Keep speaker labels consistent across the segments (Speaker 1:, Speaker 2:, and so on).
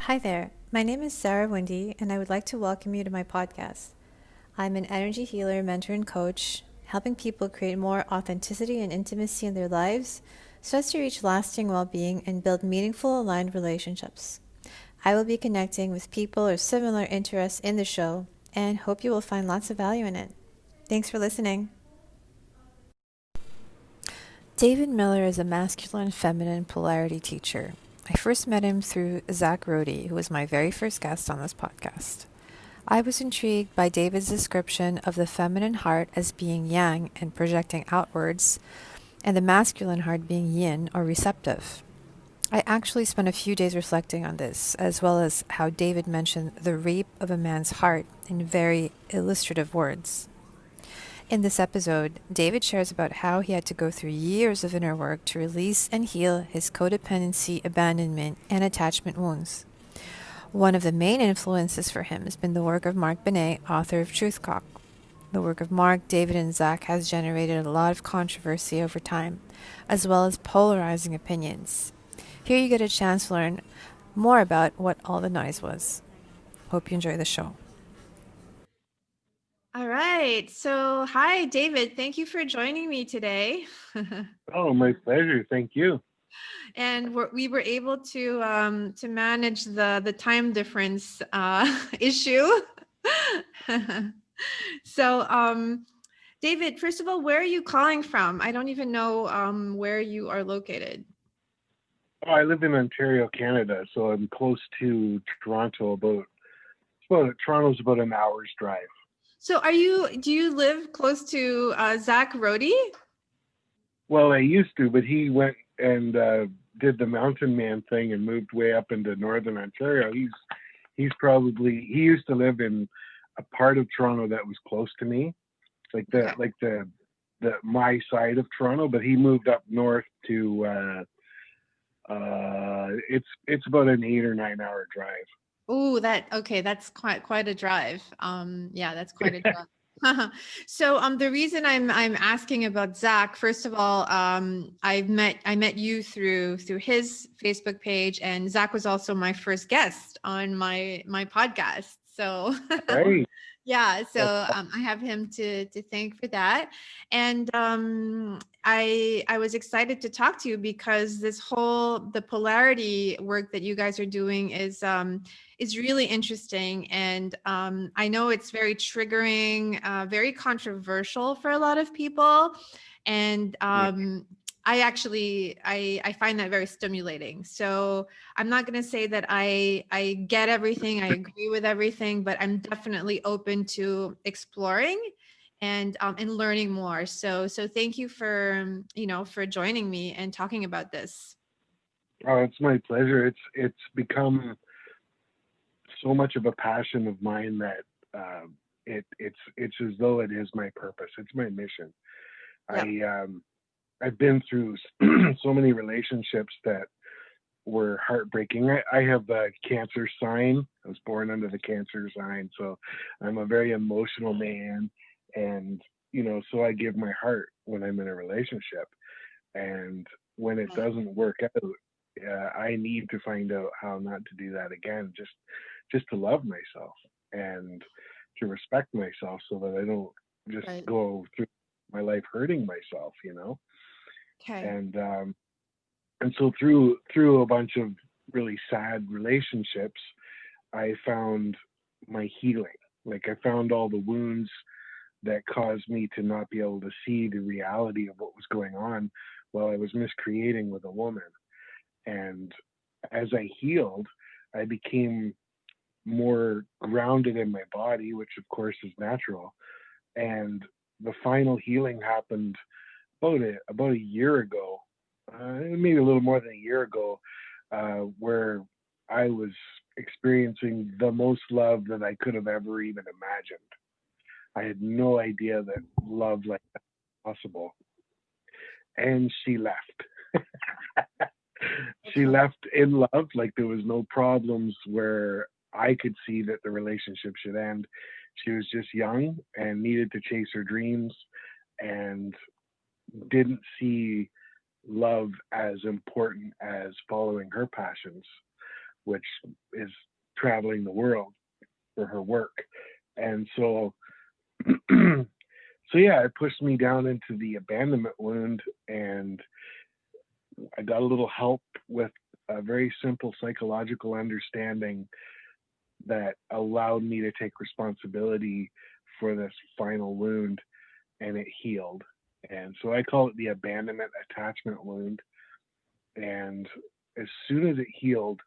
Speaker 1: Hi there. My name is Zac Roedde, and I would like to welcome you to my podcast. I'm an energy healer, mentor, and coach, helping people create more authenticity and intimacy in their lives so as to reach lasting well being and build meaningful, aligned relationships. I will be connecting with people of similar interests in the show and hope you will find lots of value in it. Thanks for listening. David Miller is a masculine feminine polarity teacher. I first met him through Zac Roedde, who was my very first guest on this podcast. I was intrigued by David's description of the feminine heart as being yang and projecting outwards, and the masculine heart being yin or receptive. I actually spent a few days reflecting on this, as well as how David mentioned the rape of a man's heart in very illustrative words. In this episode, David shares about how he had to go through years of inner work to release and heal his codependency, abandonment, and attachment wounds. One of the main influences for him has been the work of Mark Binet, author of Truth Cock. The work of Mark, David, and Zac has generated a lot of controversy over time, as well as polarizing opinions. Here you get a chance to learn more about what all the noise was. Hope you enjoy the show. All right. So, hi, David. Thank you for joining me today.
Speaker 2: Oh, my pleasure. Thank you.
Speaker 1: And we were able to manage the time difference issue. So, David, first of all, where are you calling from? I don't even know where you are located.
Speaker 2: Oh, I live in Ontario, Canada, so I'm close to Toronto. Toronto's about an hour's drive.
Speaker 1: So, do you live close to Zac Roedde?
Speaker 2: Well, I used to, but he went and did the mountain man thing and moved way up into northern Ontario. He used to live in a part of Toronto that was close to me, like
Speaker 1: Okay.
Speaker 2: the my side of Toronto, but he moved up north to it's about an 8 or 9 hour drive.
Speaker 1: Oh, that's quite a drive. Yeah, that's quite a drive. So the reason I'm asking about Zac, first of all, I met you through his Facebook page, and Zac was also my first guest on my podcast. So
Speaker 2: Right.
Speaker 1: yeah,
Speaker 2: That's
Speaker 1: so I have him to thank for that. And I was excited to talk to you because the polarity work that you guys are doing is really interesting. And I know it's very triggering, very controversial for a lot of people. And I find that very stimulating. So I'm not going to say that I get everything, I agree with everything, but I'm definitely open to exploring and learning more. So thank you for for joining me and talking about this.
Speaker 2: Oh, it's my pleasure. It's become so much of a passion of mine that it's as though it is my purpose. It's my mission.
Speaker 1: Yep.
Speaker 2: I've been through so many relationships that were heartbreaking. I have a Cancer sign. I was born under the Cancer sign, so I'm a very emotional man, and so I give my heart when I'm in a relationship, and when it doesn't work out, I need to find out how not to do that again. Just to love myself and to respect myself, so that I don't just
Speaker 1: Right.
Speaker 2: go through my life hurting myself.
Speaker 1: Okay.
Speaker 2: And so through a bunch of really sad relationships, I found my healing. Like, I found all the wounds that caused me to not be able to see the reality of what was going on while I was miscreating with a woman. And as I healed, I became more grounded in my body, which of course is natural. And the final healing happened about a year ago, maybe a little more than a year ago, where I was experiencing the most love that I could have ever even imagined. I had no idea that love like that was possible. And she left. She
Speaker 1: Okay.
Speaker 2: left in love, like there was no problems where I could see that the relationship should end. She was just young and needed to chase her dreams and didn't see love as important as following her passions. which is traveling the world for her work. And so, so yeah, it pushed me down into the abandonment wound, and I got a little help with a very simple psychological understanding that allowed me to take responsibility for this final wound, and it healed. And so I call it the abandonment attachment wound. And as soon as it healed,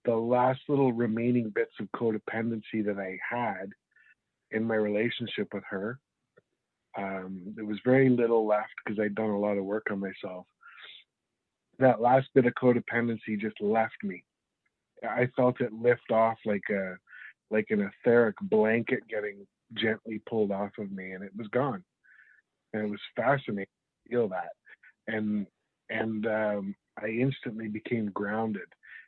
Speaker 2: the last little remaining bits of codependency that I had in my relationship with her, there was very little left because I'd done a lot of work on myself. That last bit of codependency just left me. I felt it lift off like an etheric blanket getting gently pulled off of me, and it was gone. And it was fascinating to feel that. And I instantly became grounded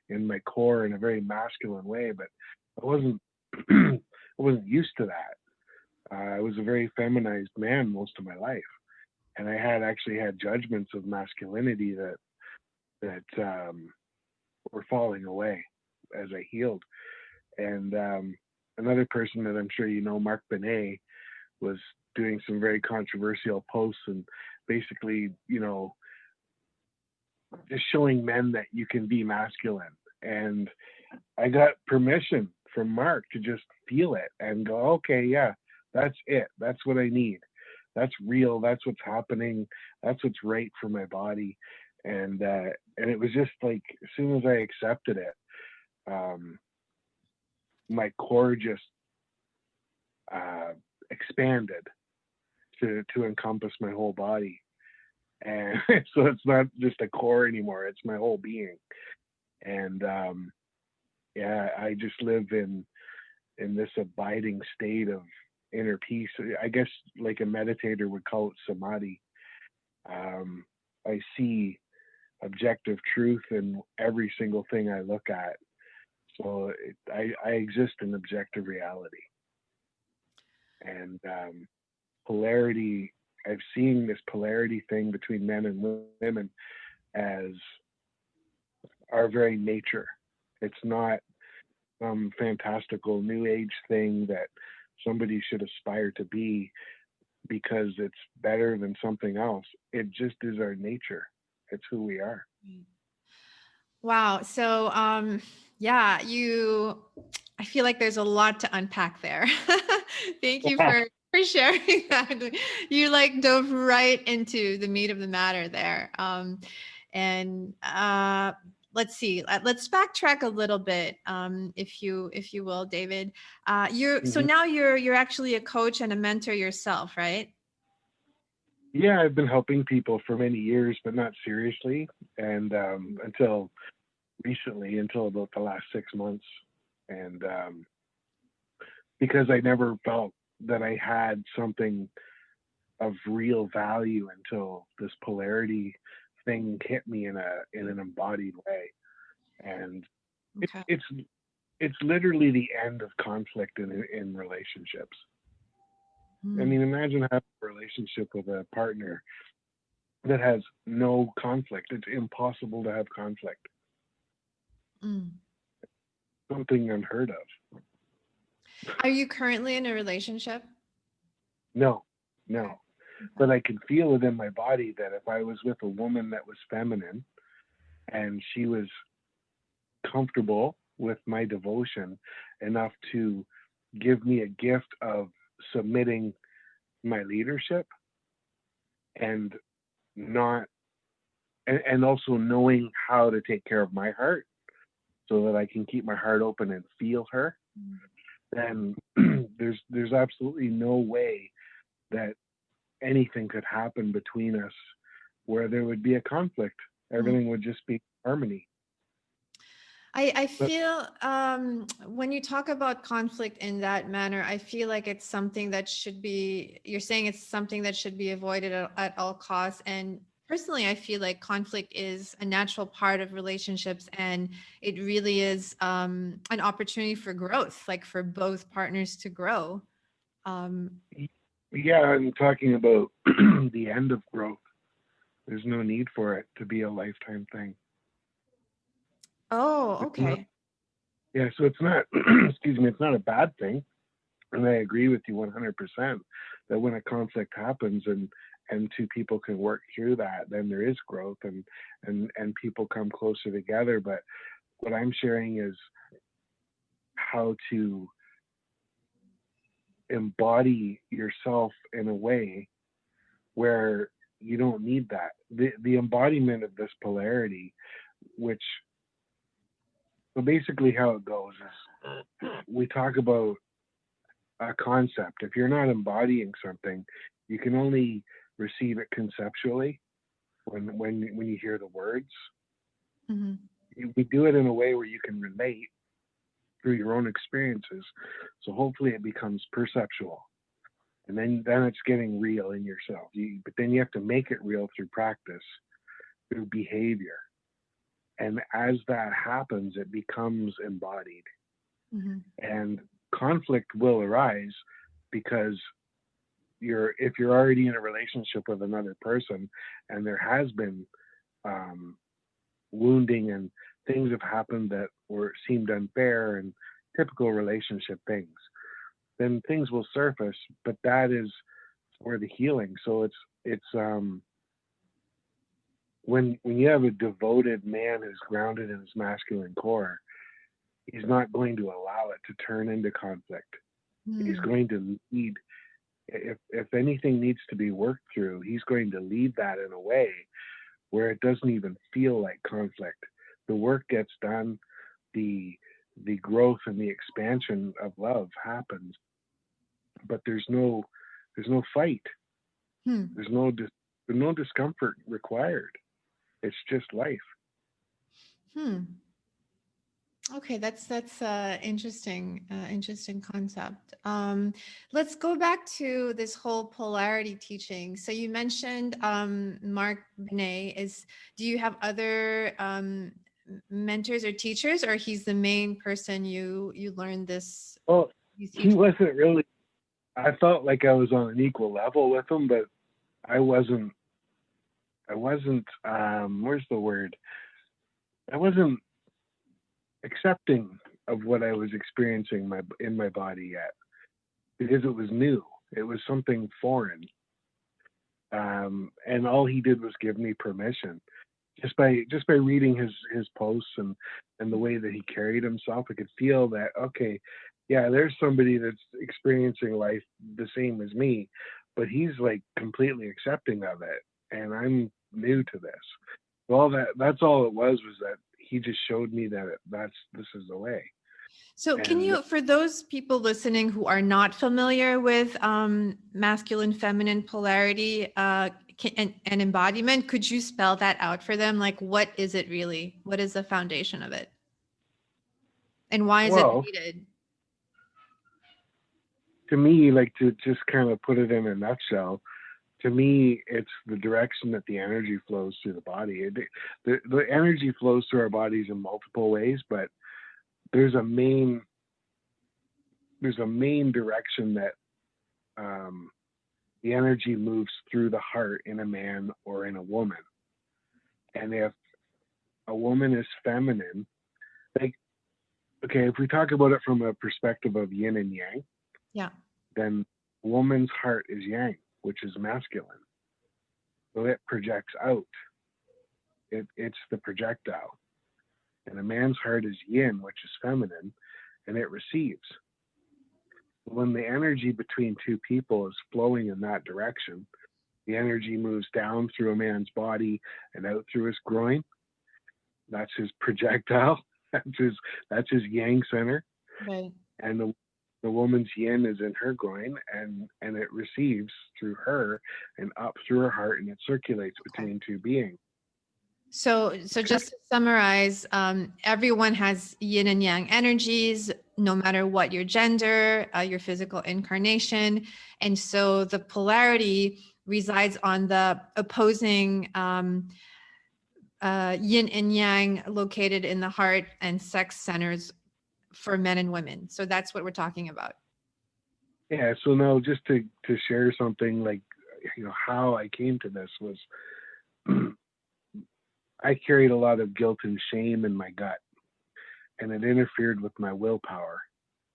Speaker 2: in my core in a very masculine way, but I wasn't I wasn't used to that. I was a very feminized man most of my life, and I had actually had judgments of masculinity that were falling away as I healed. And another person that I'm sure you know, Mark Binet, was doing some very controversial posts and basically, just showing men that you can be masculine. And I got permission from Mark to just feel it and go, okay, yeah, that's it. That's what I need. That's real. That's what's happening. That's what's right for my body. And it was just like, as soon as I accepted it, my core just expanded to encompass my whole body. And so it's not just a core anymore, it's my whole being. And yeah, I just live in this abiding state of inner peace. I guess like a meditator would call it samadhi. I see objective truth in every single thing I look at. So I exist in objective reality. And polarity, I've seen this polarity thing between men and women as our very nature. It's not some fantastical new age thing that somebody should aspire to be because it's better than something else. It just is our nature. It's who we are.
Speaker 1: Wow. So, yeah, I feel like there's a lot to unpack there. Thank you for sharing that. You like dove right into the meat of the matter there. And let's see. Let's backtrack a little bit, if you will, David. So now you're actually a coach and a mentor yourself, right?
Speaker 2: Yeah, I've been helping people for many years, but not seriously, and until recently, until about the last 6 months. And because I never felt that I had something of real value until this polarity thing hit me in an embodied way. And
Speaker 1: Okay.
Speaker 2: it's literally the end of conflict in relationships. I mean, imagine having a relationship with a partner that has no conflict. It's impossible to have conflict. Something unheard of.
Speaker 1: Are you currently in a relationship?
Speaker 2: No. But I can feel it in my body that if I was with a woman that was feminine and she was comfortable with my devotion enough to give me a gift of submitting my leadership and not and also knowing how to take care of my heart so that I can keep my heart open and feel her, then there's absolutely no way that anything could happen between us where there would be a conflict. Everything would just be harmony.
Speaker 1: I feel when you talk about conflict in that manner, I feel like it's something that you're saying it's something that should be avoided at all costs. And personally, I feel like conflict is a natural part of relationships, and it really is an opportunity for growth, like for both partners to grow.
Speaker 2: Yeah, I'm talking about the end of growth. There's no need for it to be a lifetime thing.
Speaker 1: Oh, okay.
Speaker 2: Yeah, so it's not, excuse me, it's not a bad thing. And I agree with you 100% that when a conflict happens and two people can work through that, then there is growth and people come closer together. But what I'm sharing is how to embody yourself in a way where you don't need that. The embodiment of this polarity, which, so basically how it goes is we talk about a concept. If you're not embodying something, you can only receive it conceptually when you hear the words.
Speaker 1: Mm-hmm.
Speaker 2: We do it in a way where you can relate through your own experiences. So hopefully it becomes perceptual. And then it's getting real in yourself. But then you have to make it real through practice, through behavior. And as that happens, it becomes embodied.
Speaker 1: Mm-hmm.
Speaker 2: And conflict will arise because if you're already in a relationship with another person and there has been wounding and things have happened that seemed unfair and typical relationship things, then things will surface. But that is for the healing. So it's when you have a devoted man who's grounded in his masculine core, he's not going to allow it to turn into conflict. He's going to lead. If anything needs to be worked through, he's going to lead that in a way where it doesn't even feel like conflict. The work gets done, the growth and the expansion of love happens, but there's no fight. There's no discomfort required. It's just life.
Speaker 1: Okay, that's interesting concept. Let's go back to this whole polarity teaching. So you mentioned Mark Binet. Do you have other mentors or teachers, or he's the main person you learned this?
Speaker 2: Well, he wasn't really. I felt like I was on an equal level with him, but I wasn't. Where's the word? I wasn't accepting of what I was experiencing in my body yet, because it was new. It was something foreign, and all he did was give me permission. Just by reading his posts and the way that he carried himself, I could feel that, okay, yeah, there's somebody that's experiencing life the same as me, but he's like completely accepting of it, and I'm new to this. Well, that's all it was that he just showed me that this is the way.
Speaker 1: So can you, for those people listening who are not familiar with masculine, feminine polarity and embodiment, could you spell that out for them? Like, what is it really? What is the foundation of it? And why is it needed?
Speaker 2: To me, like, to just kind of put it in a nutshell, to me, it's the direction that the energy flows through the body. The energy flows through our bodies in multiple ways, but there's a main direction that the energy moves through the heart in a man or in a woman. And if a woman is feminine, like, okay, if we talk about it from a perspective of yin and yang, then a woman's heart is yang, which is masculine. So it projects out. It's the projectile. And a man's heart is yin, which is feminine, and it receives. When the energy between two people is flowing in that direction, the energy moves down through a man's body and out through his groin. That's his projectile. That's his yang center.
Speaker 1: Right.
Speaker 2: And the woman's yin is in her groin, and it receives through her and up through her heart, and it circulates between two beings.
Speaker 1: So just to summarize, everyone has yin and yang energies, no matter what your gender, your physical incarnation. And so the polarity resides on the opposing yin and yang located in the heart and sex centers for men and women. So that's what we're talking about.
Speaker 2: Yeah. So now, just to share something, like, how I came to this was I carried a lot of guilt and shame in my gut. and it interfered with my willpower,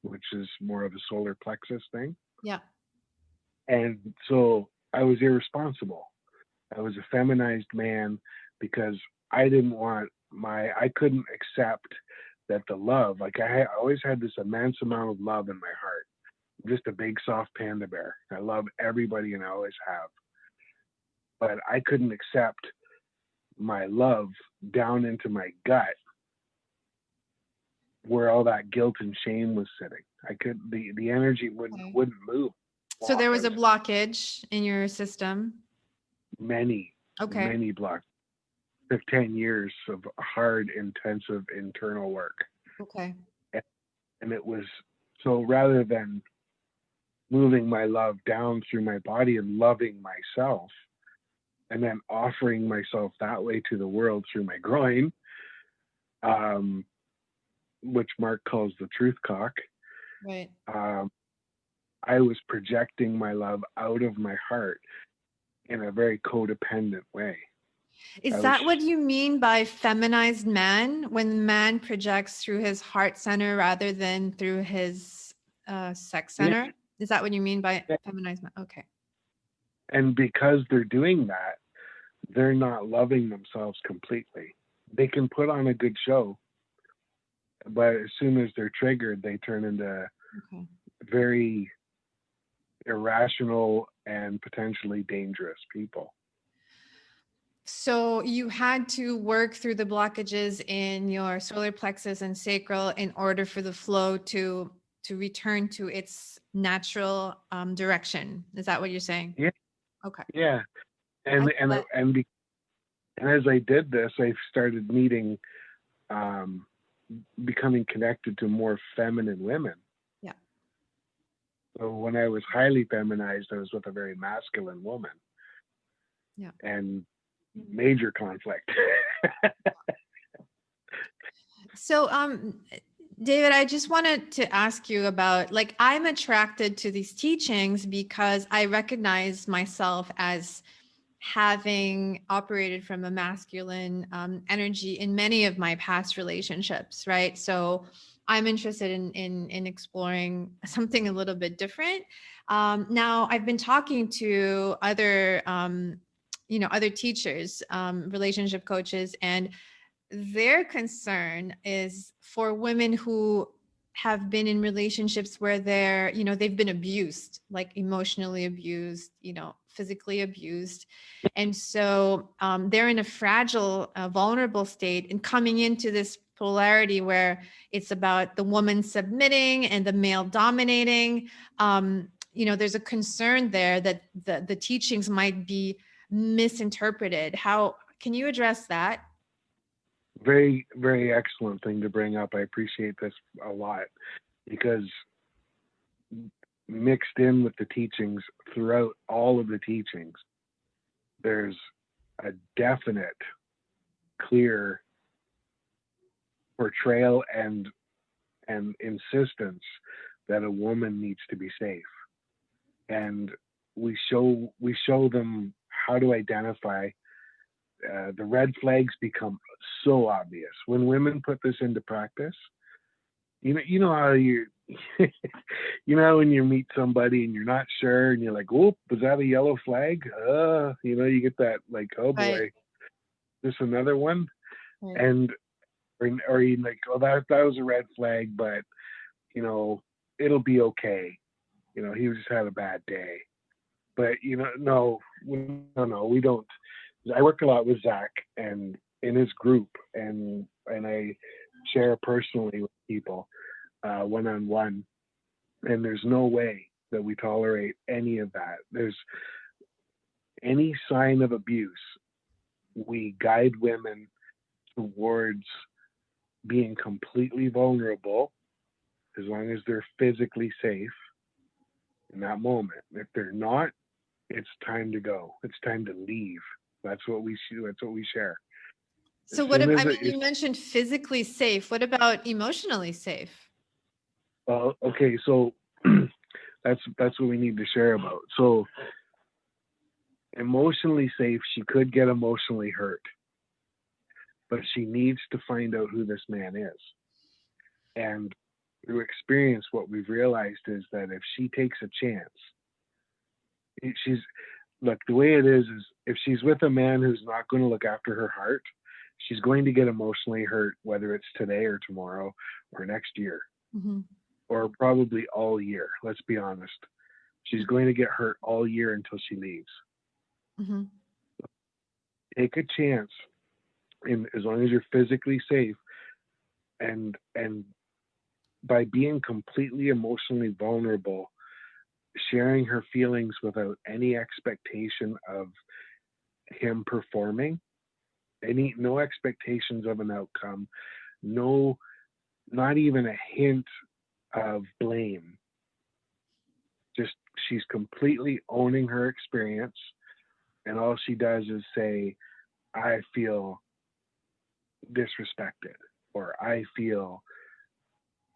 Speaker 2: which is more of a solar plexus thing.
Speaker 1: Yeah.
Speaker 2: And so I was irresponsible. I was a feminized man because I couldn't accept that the love, like I always had this immense amount of love in my heart. I'm just a big soft panda bear. I love everybody and I always have. But I couldn't accept my love down into my gut where all that guilt and shame was sitting. The energy wouldn't move.
Speaker 1: So there was a blockage in your system.
Speaker 2: Many
Speaker 1: Okay.
Speaker 2: blocks of 10 years of hard, intensive internal work.
Speaker 1: Okay.
Speaker 2: And it was, so rather than moving my love down through my body and loving myself, and then offering myself that way to the world through my groin, which Mark calls the truth cock.
Speaker 1: Right.
Speaker 2: I was projecting my love out of my heart in a very codependent way.
Speaker 1: Is that what you mean by feminized man? When man projects through his heart center rather than through his sex center? Yeah. Is that what you mean by feminized man? Okay.
Speaker 2: And because they're doing that, they're not loving themselves completely. They can put on a good show, but as soon as they're triggered, they turn into very irrational and potentially dangerous people.
Speaker 1: So you had to work through the blockages in your solar plexus and sacral in order for the flow to return to its natural direction. Is that what you're saying?
Speaker 2: Yeah.
Speaker 1: Okay.
Speaker 2: Yeah. And as I did this, I started meeting, becoming connected to more feminine women.
Speaker 1: Yeah.
Speaker 2: So when I was highly feminized, I was with a very masculine woman.
Speaker 1: Yeah.
Speaker 2: And major conflict.
Speaker 1: So, David, I just wanted to ask you about, like, I'm attracted to these teachings because I recognize myself as having operated from a masculine energy in many of my past relationships, right? So I'm interested in exploring something a little bit different. Now, I've been talking to other other teachers, relationship coaches, and their concern is for women who have been in relationships where they've been abused, like emotionally abused, physically abused. And so they're in a fragile, vulnerable state, and coming into this polarity where it's about the woman submitting and the male dominating. There's a concern there that the teachings might be misinterpreted. How can you address that?
Speaker 2: Very, very excellent thing to bring up. I appreciate this a lot, because mixed in with the teachings, throughout all of the teachings, there's a definite, clear portrayal and insistence that a woman needs to be safe. And we show them how to identify. The red flags become so obvious when women put this into practice. You know how you when you meet somebody and you're not sure and you're like, oh, was that a yellow flag? You get that, like, oh boy,
Speaker 1: right.
Speaker 2: This another one.
Speaker 1: Right.
Speaker 2: And or you like, oh, that was a red flag, but it'll be okay. He just had a bad day. But no, we don't. I work a lot with Zac and in his group, and I share personally with people one-on-one, and there's no way that we tolerate any of that. There's any sign of abuse, we guide women towards being completely vulnerable as long as they're physically safe in that moment. If they're not, it's time to go. It's time to leave. That's what we share.
Speaker 1: So you mentioned physically safe. What about emotionally safe?
Speaker 2: Well, okay, so that's what we need to share about. So emotionally safe, she could get emotionally hurt, but she needs to find out who this man is. And through experience, what we've realized is that if she takes a chance, she's look, the way it is if she's with a man who's not going to look after her heart, she's going to get emotionally hurt, whether it's today or tomorrow or next year
Speaker 1: Mm-hmm.
Speaker 2: or probably all year. Let's be honest. She's going to get hurt all year until she leaves.
Speaker 1: Mm-hmm.
Speaker 2: Take a chance, and as long as you're physically safe, and by being completely emotionally vulnerable, sharing her feelings without any expectation of him performing, no expectations of an outcome, no, not even a hint of blame. Just she's completely owning her experience, and all she does is say, I feel disrespected, or I feel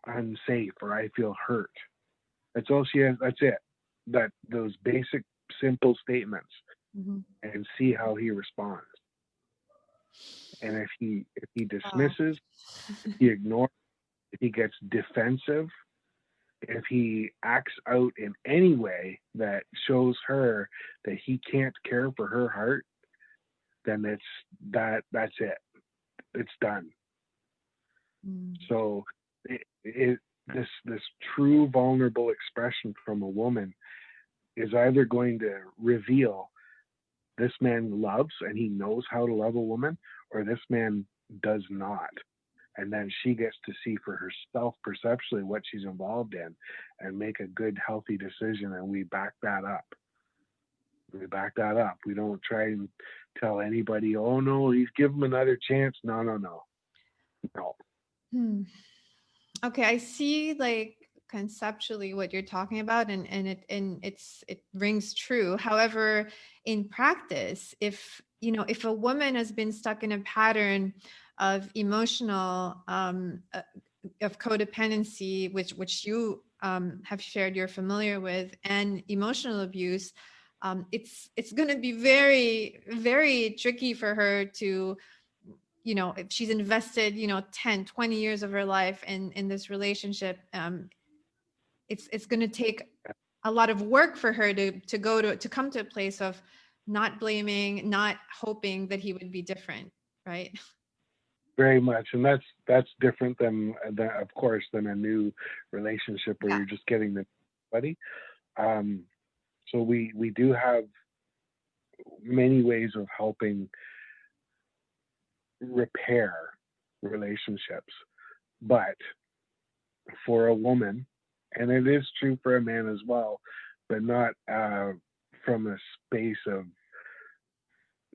Speaker 2: unsafe, or I feel hurt. That's all she has. That's it. That those basic, simple statements,
Speaker 1: Mm-hmm.
Speaker 2: and see how he responds. And if he
Speaker 1: Wow.
Speaker 2: dismisses, if he ignores, if he gets defensive, if he acts out in any way that shows her that he can't care for her heart, then that's it. It's done.
Speaker 1: Mm.
Speaker 2: So this true vulnerable expression from a woman is either going to reveal this man loves and he knows how to love a woman, or this man does not. And then she gets to see for herself perceptually what she's involved in and make a good, healthy decision. And we back that up. We back that up. We don't try and tell anybody, oh no, he's give him another chance. No, no, no, no.
Speaker 1: Hmm. Okay, I see like conceptually what you're talking about, and it rings true. However, in practice, if a woman has been stuck in a pattern of emotional of codependency, which you have shared you're familiar with, and emotional abuse, it's going to be very, very tricky for her to, if she's invested 10, 20 years of her life in this relationship. It's going to take a lot of work for her to come to a place of not blaming, not hoping that he would be different, right?
Speaker 2: Very much. And that's different than of course, than a new relationship where
Speaker 1: Yeah.
Speaker 2: you're just getting the buddy. Um, so we do have many ways of helping repair relationships. But for a woman, and it is true for a man as well, but not from a space of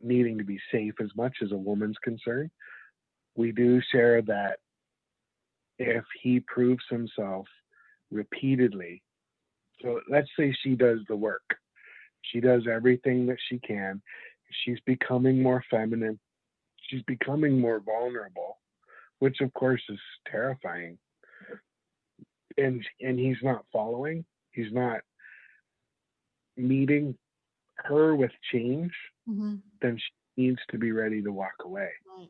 Speaker 2: needing to be safe as much as a woman's concerned. We do share that if he proves himself repeatedly, so let's say she does the work, she does everything that she can, she's becoming more feminine, she's becoming more vulnerable, which of course is terrifying. And he's not following, he's not meeting her with change,
Speaker 1: Mm-hmm.
Speaker 2: then she needs to be ready to walk away.
Speaker 1: Right.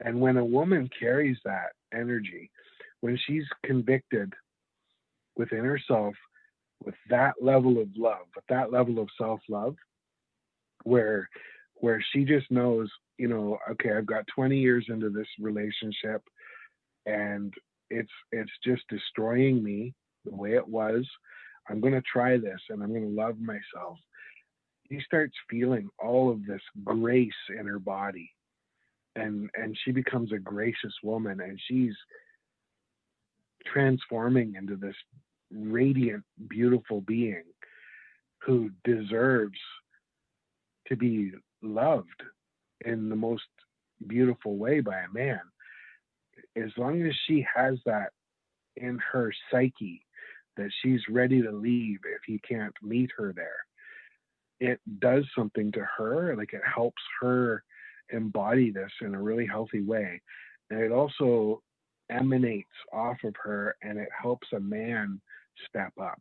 Speaker 2: And when a woman carries that energy, when she's convicted within herself with that level of love, with that level of self-love, where she just knows, okay, I've got 20 years into this relationship and it's just destroying me the way it was. I'm going to try this and I'm going to love myself. She starts feeling all of this grace in her body, and she becomes a gracious woman, and she's transforming into this radiant, beautiful being who deserves to be loved in the most beautiful way by a man. As long as she has that in her psyche, that she's ready to leave if he can't meet her there, it does something to her. Like, it helps her embody this in a really healthy way. And it also emanates off of her, and it helps a man step up.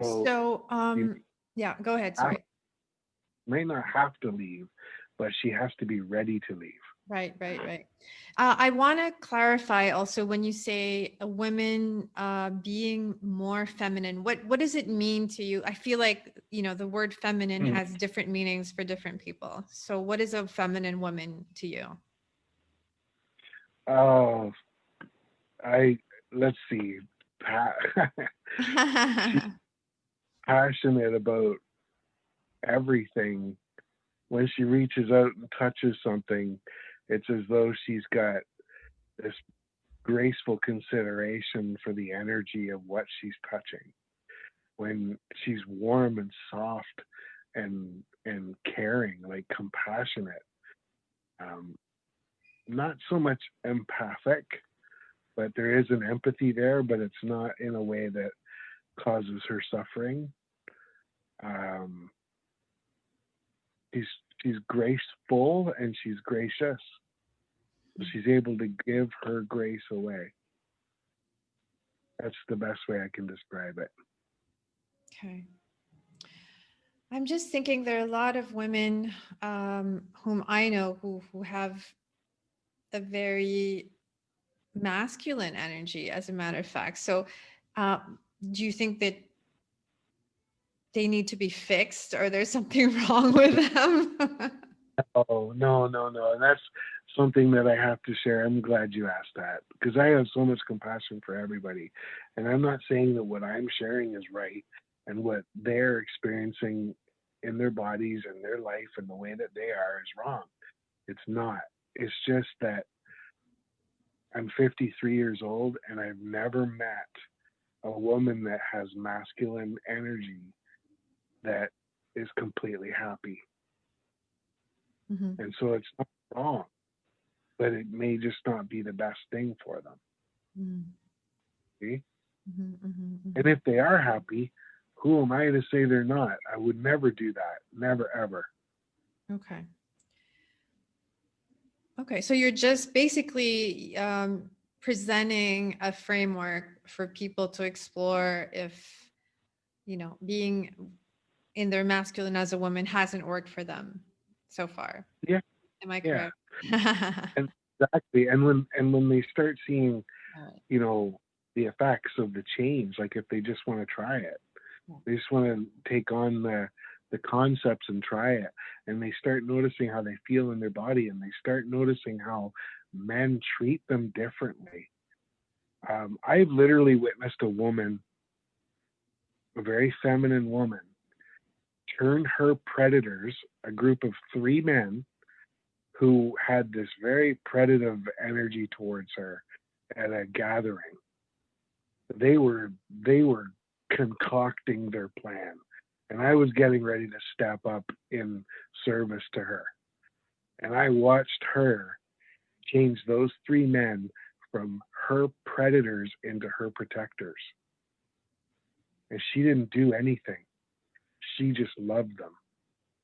Speaker 2: So
Speaker 1: So,
Speaker 2: you
Speaker 1: yeah, go ahead.
Speaker 2: have,
Speaker 1: Sorry.
Speaker 2: may not have to leave, but she has to be ready to leave.
Speaker 1: Right, right, right. I want to clarify also when you say a women being more feminine, what does it mean to you? I feel like, the word feminine
Speaker 2: Mm.
Speaker 1: has different meanings for different people. So what is a feminine woman to you?
Speaker 2: Oh, I let's see. She's passionate about everything. When she reaches out and touches something, it's as though she's got this graceful consideration for the energy of what she's touching. When she's warm and soft and caring, like compassionate, um, not so much empathic, but there is an empathy there, but it's not in a way that causes her suffering. Um, she's she's graceful and she's gracious. She's able to give her grace away. That's the best way I can describe it.
Speaker 1: Okay. I'm just thinking there are a lot of women whom I know who have a very masculine energy, as a matter of fact. So, uh, do you think that they need to be fixed or there's something wrong with them?
Speaker 2: Oh, no, no, no. And that's something that I have to share. I'm glad you asked that because I have so much compassion for everybody. And I'm not saying that what I'm sharing is right and what they're experiencing in their bodies and their life and the way that they are is wrong. It's not. It's just that I'm 53 years old and I've never met a woman that has masculine energy that is completely happy.
Speaker 1: Mhm,
Speaker 2: And so it's not wrong, but it may just not be the best thing for them.
Speaker 1: mhm,
Speaker 2: See?
Speaker 1: mhm, mhm,
Speaker 2: And
Speaker 1: mhm.
Speaker 2: if they are happy, who am I to say they're not? I would never do that. Never, ever.
Speaker 1: Okay. Okay. So you're just basically presenting a framework for people to explore if, being in their masculine as a woman hasn't worked for them so far.
Speaker 2: Yeah,
Speaker 1: Am I
Speaker 2: yeah.
Speaker 1: correct?
Speaker 2: And exactly. And when they start seeing,
Speaker 1: All right.
Speaker 2: you know, the effects of the change, like if they just want to try it,
Speaker 1: Yeah.
Speaker 2: they just want to take on the concepts and try it. And they start noticing how they feel in their body and they start noticing how men treat them differently. I've literally witnessed a woman, a very feminine woman, turn her predators, a group of three men who had this very predative energy towards her at a gathering. They were concocting their plan. And I was getting ready to step up in service to her. And I watched her change those three men from her predators into her protectors. And she didn't do anything. She just loved them.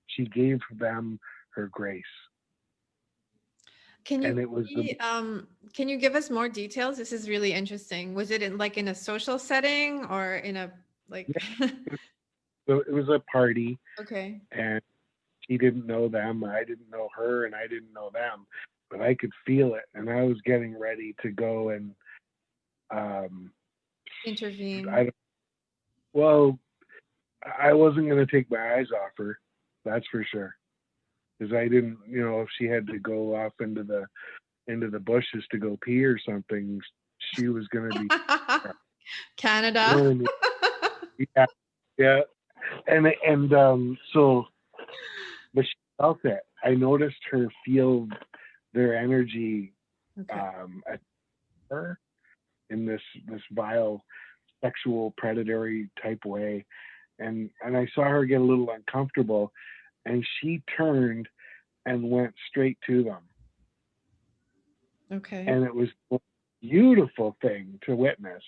Speaker 2: She gave them her grace.
Speaker 1: Can you
Speaker 2: And it was the
Speaker 1: can you give us more details? This is really interesting. Was it in a social setting or in a like
Speaker 2: yeah, it was a party
Speaker 1: okay.
Speaker 2: and she didn't know them, I didn't know her, and I didn't know them, but I could feel it, and I was getting ready to go and um,
Speaker 1: Intervene.
Speaker 2: I well, I wasn't going to take my eyes off her, that's for sure, because I didn't, if she had to go off into the bushes to go pee or something, she was going to be, you know
Speaker 1: Canada.
Speaker 2: what I mean? Yeah, yeah, and so, but she felt it. I noticed her feel their energy
Speaker 1: Okay.
Speaker 2: at her in this vile sexual predatory type way, and I saw her get a little uncomfortable, and she turned and went straight to them,
Speaker 1: Okay.
Speaker 2: and it was a beautiful thing to witness.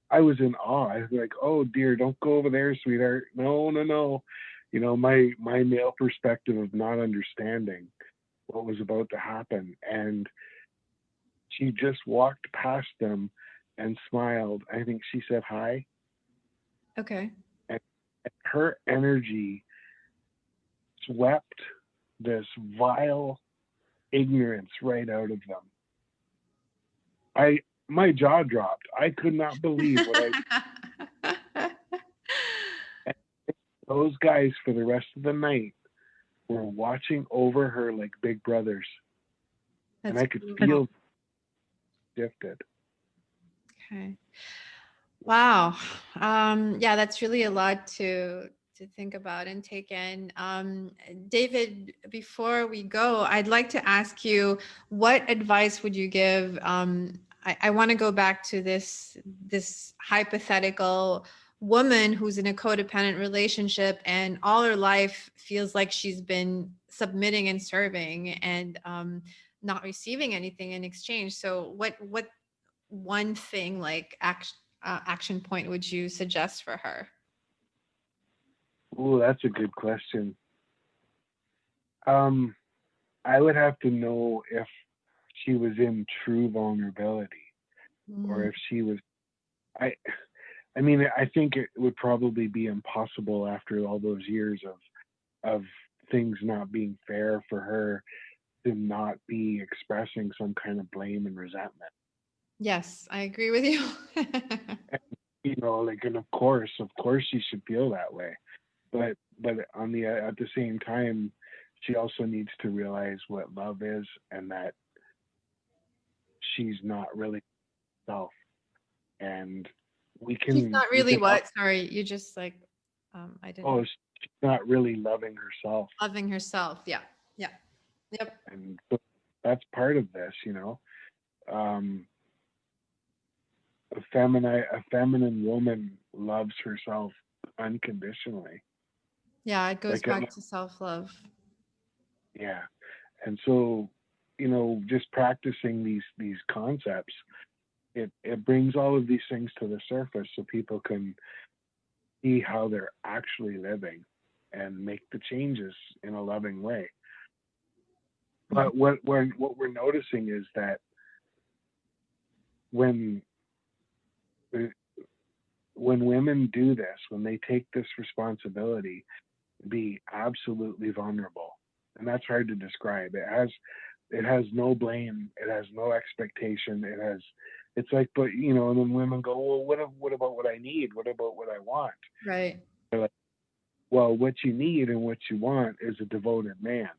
Speaker 2: I was in awe. I was like, "Oh dear, don't go over there, sweetheart. No, no, no." My male perspective of not understanding what was about to happen, and she just walked past them and smiled. I think she said hi,
Speaker 1: Okay.
Speaker 2: and her energy swept this vile, ignorance right out of them. My jaw dropped. I could not believe what those guys for the rest of the night were watching over her like big brothers. And
Speaker 1: That's
Speaker 2: I could
Speaker 1: beautiful.
Speaker 2: feel shifted.
Speaker 1: Okay. Wow. Yeah, that's really a lot to think about and take in. David, before we go, I'd like to ask you, what advice would you give? I want to go back to this hypothetical woman who's in a codependent relationship and all her life feels like she's been submitting and serving and not receiving anything in exchange. So what one thing like action point would you suggest for her?
Speaker 2: Ooh, that's a good question. I would have to know if she was in true vulnerability or if she was. I, I mean, I think it would probably be impossible after all those years of things not being fair for her to not be expressing some kind of blame and resentment.
Speaker 1: Yes, I agree with you.
Speaker 2: You know, like, and of course she should feel that way. But on the at the same time, she also needs to realize what love is and that she's not really self. And
Speaker 1: She's not
Speaker 2: we
Speaker 1: really
Speaker 2: can
Speaker 1: what? Sorry, you just like I didn't.
Speaker 2: oh, she's not really loving herself.
Speaker 1: Loving herself. Yeah. Yeah. Yep.
Speaker 2: And so that's part of this, you know. Um, a feminine woman loves herself unconditionally.
Speaker 1: Yeah, it goes
Speaker 2: Like,
Speaker 1: back to self-love.
Speaker 2: yeah. And so, you know, just practicing these concepts, it brings all of these things to the surface so people can see how they're actually living and make the changes in a loving way. But what we're noticing is that when when women do this, when they take this responsibility, be absolutely vulnerable, and that's hard to describe. It has no blame, it has no expectation, it's like, but you know, and then women go, well, what about what I need? What about what I want?
Speaker 1: Right.
Speaker 2: They're like, well, what you need and what you want is a devoted man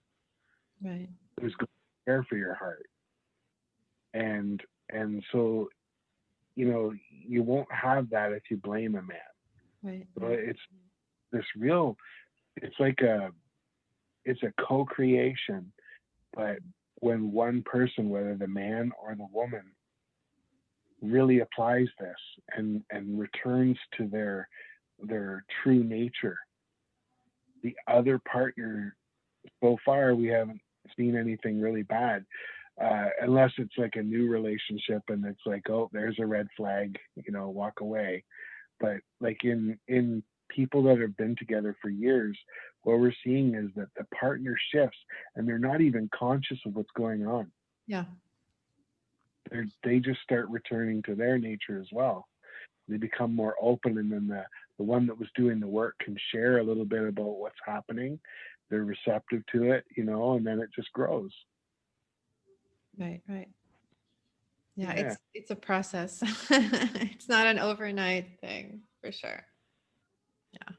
Speaker 1: Right.
Speaker 2: who's going to care for your heart. And so, you know, you won't have that if you blame a man.
Speaker 1: Right.
Speaker 2: So
Speaker 1: Right.
Speaker 2: it's this real, it's like it's a co-creation, but when one person, whether the man or the woman, really applies this and returns to their true nature, the other partner, so far we haven't seen anything really bad, unless it's like a new relationship and it's like, oh, there's a red flag, you know, walk away. But like in people that have been together for years, what we're seeing is that the partner shifts and they're not even conscious of what's going on.
Speaker 1: Yeah.
Speaker 2: They just start returning to their nature as well. They become more open, and then the one that was doing the work can share a little bit about what's happening. They're receptive to it, you know, and then it just grows.
Speaker 1: Right. Right. Yeah,
Speaker 2: Yeah.
Speaker 1: it's a process. It's not an overnight thing for sure. Yeah.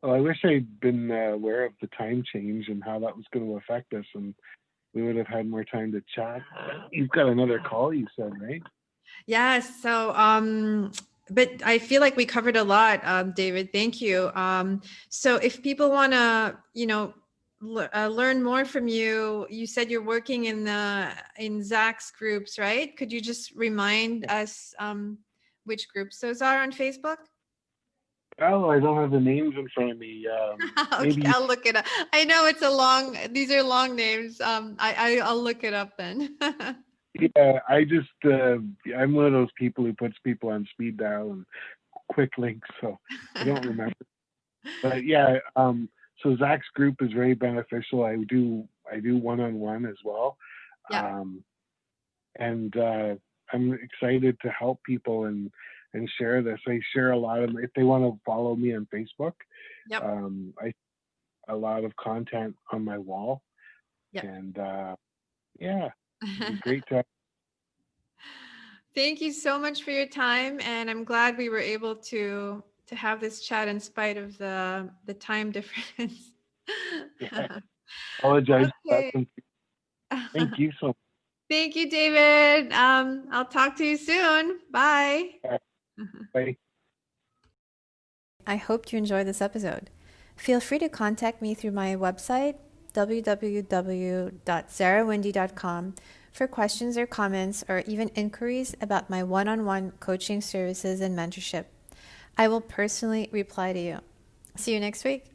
Speaker 2: Well, I wish I'd been aware of the time change and how that was going to affect us, and we would have had more time to chat. You've got another call, you said, right?
Speaker 1: Yeah. So, but I feel like we covered a lot, David. Thank you. So if people want to, learn more from you, you said you're working in Zach's groups, right? Could you just remind us which groups those are on Facebook?
Speaker 2: Oh, I don't have the names in front of me.
Speaker 1: Okay,
Speaker 2: Maybe.
Speaker 1: I'll look it up. I know it's a long, these are long names. I'll look it up then.
Speaker 2: Yeah, I'm one of those people who puts people on speed dial and quick links, so I don't remember. But yeah, so Zach's group is very beneficial. I do one-on-one as well,
Speaker 1: Yeah.
Speaker 2: and I'm excited to help people and share this. I share a lot of, if they want to follow me on Facebook,
Speaker 1: Yep.
Speaker 2: I a lot of content on my wall,
Speaker 1: Yep.
Speaker 2: and Yeah, it'd be great to.
Speaker 1: Thank you so much for your time, and I'm glad we were able to have this chat in spite of the time difference.
Speaker 2: Yeah, apologize for
Speaker 1: Okay.
Speaker 2: that. Thank you so
Speaker 1: Thank you, David. I'll talk to you soon. Bye.
Speaker 2: much. Bye.
Speaker 1: I hope you enjoyed this episode. Feel free to contact me through my website, www.zarahwindy.com, for questions or comments or even inquiries about my one-on-one coaching services and mentorship. I will personally reply to you. See you next week.